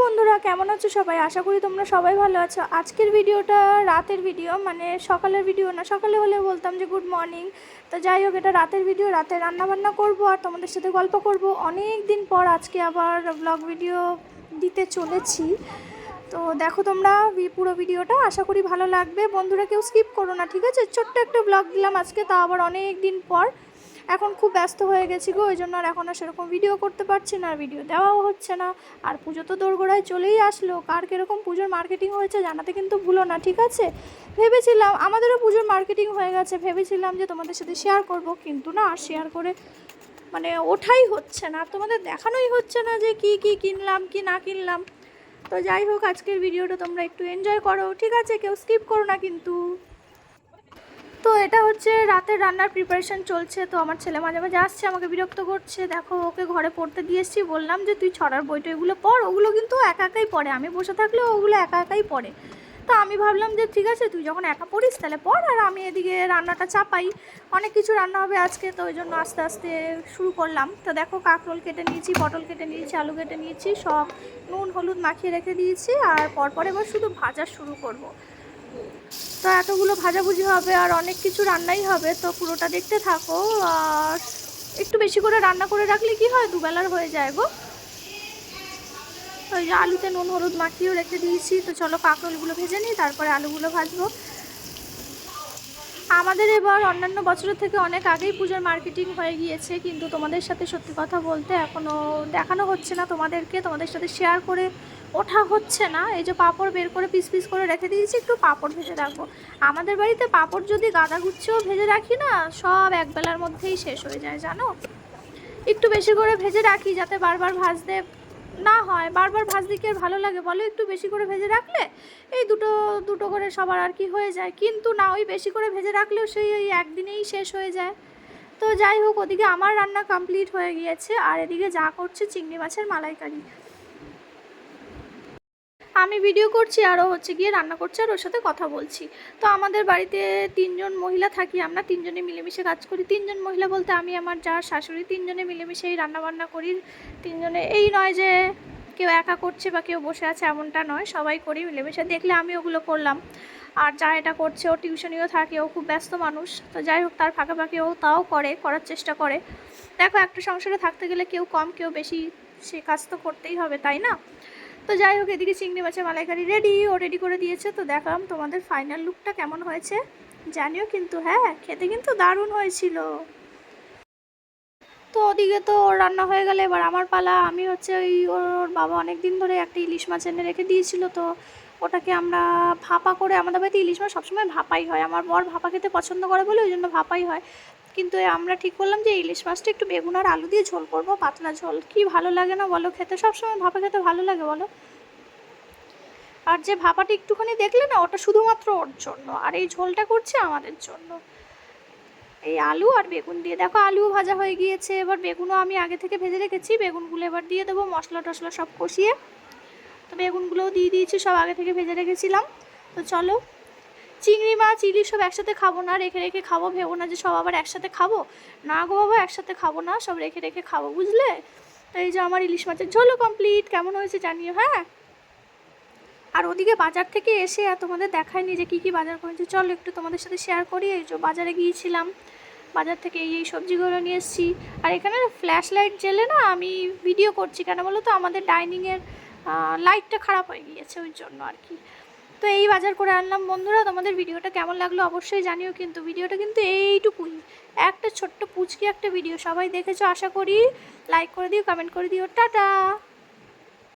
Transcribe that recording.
বন্ধুরা, কেমন আছো সবাই? আশা করি তোমরা সবাই ভালো আছো। আজকের ভিডিওটা রাতের ভিডিও, মানে সকালের ভিডিও না। সকালে হলে বলতাম যে গুড মর্নিং। তো যাই হোক, এটা রাতের ভিডিও। রাতে রান্নাবান্না করব আর তোমাদের সাথে গল্প করব। অনেক দিন পর আজকে আবার ব্লগ ভিডিও দিতে চলেছি। তো দেখো তোমরা পুরো ভিডিওটা, আশা করি ভালো লাগবে। বন্ধুরা কেউ স্কিপ করো না, ঠিক আছে? ছোট্ট একটা ব্লগ দিলাম আজকে, তা আবার অনেক দিন পর। এখন খুব ব্যস্ত হয়ে গেছি গো, ওই জন্য আর এখন আর সেরকম ভিডিও করতে পারছি না, ভিডিও দেওয়াও হচ্ছে না। আর পুজো তো দোরগোড়ায় চলেই আসলো। কার কীরকম পুজোর মার্কেটিং হয়েছে জানাতে কিন্তু ভুলো না, ঠিক আছে? ভেবেছিলাম আমাদেরও পুজোর মার্কেটিং হয়ে গেছে, ভেবেছিলাম যে তোমাদের সাথে শেয়ার করব, কিন্তু না, আর শেয়ার করে মানে ওঠাই হচ্ছে না, তোমাদের দেখানোই হচ্ছে না যে কি কি কিনলাম কি না কিনলাম। তো যাই হোক, আজকের ভিডিওটা তোমরা একটু এনজয় করো, ঠিক আছে? কেউ স্কিপ করো না কিন্তু। তো এটা হচ্ছে রাতের রান্নার প্রিপারেশন চলছে। তো আমার ছেলে মাঝে মাঝে আসছে, আমাকে বিরক্ত করছে। দেখো, ওকে ঘরে পড়তে দিয়ে এসেছি, বললাম যে তুই ছড়ার বইটা এগুলো পড়। ওগুলো কিন্তু একা একাই পড়ে, আমি বসে থাকলেও ওগুলো একা একাই পড়ে। তো আমি ভাবলাম যে ঠিক আছে, তুই যখন একা পড়িস তাহলে পড়, আর আমি এদিকে রান্নাটা চাপাই। অনেক কিছু রান্না হবে আজকে, তো ওই জন্য আস্তে আস্তে শুরু করলাম। তো দেখো, কাঁকরোল কেটে নিয়েছি, পটল কেটে নিয়েছি, আলু কেটে নিয়েছি, সব নুন হলুদ মাখিয়ে রেখে দিয়েছি। আর পরপর এবার শুধু ভাজা শুরু করব। তো এতগুলো ভাজাভুজি হবে আর অনেক কিছু রান্নাই হবে, তো পুরোটা দেখতে থাকো। আর একটু বেশি করে রান্না করে রাখলে কি হয়, দুবেলার হয়ে যায় গো। ওই যে আলুতে নুন হলুদ মাখিয়েও রেখে দিয়েছি। তো চলো কাঁকরোলগুলো ভেজে নিই, তারপরে আলুগুলো ভাজবো। আমাদের এবার অন্যান্য বছরের থেকে অনেক আগেই পুজোর মার্কেটিং হয়ে গিয়েছে, কিন্তু তোমাদের সাথে সত্যি কথা বলতে এখনও দেখানো হচ্ছে না তোমাদেরকে, তোমাদের সাথে শেয়ার করে ওঠা হচ্ছে না। এই যে পাঁপড় বের করে পিস পিস করে রেখে দিয়েছি, একটু পাঁপড় ভেজে রাখবো। আমাদের বাড়িতে পাঁপড় যদি গাদা গুচ্ছেও ভেজে রাখি না, সব একবেলার মধ্যেই শেষ হয়ে যায়, জানো? একটু বেশি করে ভেজে রাখি, যাতে বারবার ভাজতে না হয়। বারবার ভাজতে কি আর ভালো লাগে বলো? একটু বেশি করে ভেজে রাখলে এই দুটো দুটো করে সবার আর কি হয়ে যায়, কিন্তু না, ওই বেশি করে ভেজে রাখলেও সেই ওই একদিনেই শেষ হয়ে যায়। তো যাই হোক, ওদিকে আমার রান্না কমপ্লিট হয়ে গিয়েছে, আর এদিকে যা করছে চিংড়ি মাছের মালাইকারি। আমি ভিডিও করছি আর ও হচ্ছে গিয়ে রান্না করছে, আর ওর সাথে কথা বলছি। তো আমাদের বাড়িতে 3জন মহিলা থাকি, আমরা 3জনে মিলেমিশে কাজ করি। 3জন মহিলা বলতে আমি, আমার যা, শাশুড়ি, 3জনে মিলেমিশেই রান্নাবান্না করি। 3জনে, এই নয় যে কেউ একা করছে বা কেউ বসে আছে, এমনটা নয়, সবাই করি মিলেমিশে। দেখলে আমি ওগুলো করলাম। আর যা এটা করছে, ও টিউশনিও থাকে, ও খুব ব্যস্ত মানুষ। তো যাই হোক, তার ফাঁকে ফাঁকে ও তাও করার চেষ্টা করে। দেখো, একটা সংসারে থাকতে গেলে কেউ কম কেউ বেশি, সে কাজ তো করতেই হবে, তাই না? তো যাই হোক, এদিকে চিংড়ি মাছের মালাইকারি রেডি, ও রেডি করে দিয়েছে। তো দেখালাম তোমাদের ফাইনাল লুকটা কেমন হয়েছে জানিও কিন্তু। হ্যাঁ, খেতে কিন্তু দারুণ হয়েছিল। তো ওদিকে তো ওর রান্না হয়ে গেলে এবার আমার পালা। আমি হচ্ছে ওই, ওর বাবা অনেক দিন ধরে একটা ইলিশ মাছ এনে রেখে দিয়েছিল, তো ওটাকে আমরা ভাপা করে, আমাদের বাড়িতে ইলিশ মাছ সবসময় ভাপাই হয়, আমার বর ভাপা খেতে পছন্দ করে বলে ওই জন্য ভাপাই হয়। কিন্তু আমরা ঠিক করলাম যে ইলিশ মাছটা একটু বেগুন আর আলু দিয়ে ঝোল করবো, পাতলা ঝোল। কি ভালো লাগে না বলো খেতে? সবসময় ভাপা খেতে ভালো লাগে বলো? আর যে ভাপাটা একটুখানি দেখলে না, ওটা শুধুমাত্র ওর জন্য, আর এই ঝোলটা করছে আমাদের জন্য। এই আলু আর বেগুন দিয়ে, দেখো আলুও ভাজা হয়ে গিয়েছে। এবার বেগুনও আমি আগে থেকে ভেজে রেখেছি, বেগুনগুলো এবার দিয়ে দেবো, মশলা টশলা সব কষিয়ে। তো বেগুনগুলোও দিয়ে দিয়েছি, সব আগে থেকে ভেজে রেখেছিলাম। তো চলো, চিংড়ি মাছ ইলিশ সব একসাথে খাবো না, রেখে রেখে খাবো। ভেবো না যে সব আবার একসাথে খাবো, না গো বাবা, একসাথে খাবো না, সব রেখে রেখে খাবো, বুঝলে? তো এই যে আমার ইলিশ মাছের ঝোলও কমপ্লিট। কেমন হয়েছে জানিও, হ্যাঁ? আর ওদিকে বাজার থেকে এসে আর তোমাদের দেখায়নি যে কী কী বাজার করেছি, চলো একটু তোমাদের সাথে শেয়ার করি। এই যে বাজারে গিয়েছিলাম, বাজার থেকে এই সবজিগুলো নিয়ে এসেছি। আর এখানে ফ্ল্যাশ লাইট জ্বেলে না আমি ভিডিও করছি, কেন বলো তো? আমাদের ডাইনিংয়ের লাইটটা খারাপ হয়ে গিয়েছে, ওই জন্য আর কি। তো এই বাজার করে আনলাম বন্ধুরা। তোমাদের ভিডিওটা কেমন লাগলো অবশ্যই জানিও কিন্তু। ভিডিওটা কিন্তু এইটুকুই, একটা ছোট্ট পুচকি একটা ভিডিও, সবাই দেখেছো আশা করি। লাইক করে দিও, কমেন্ট করে দিও, টাটা।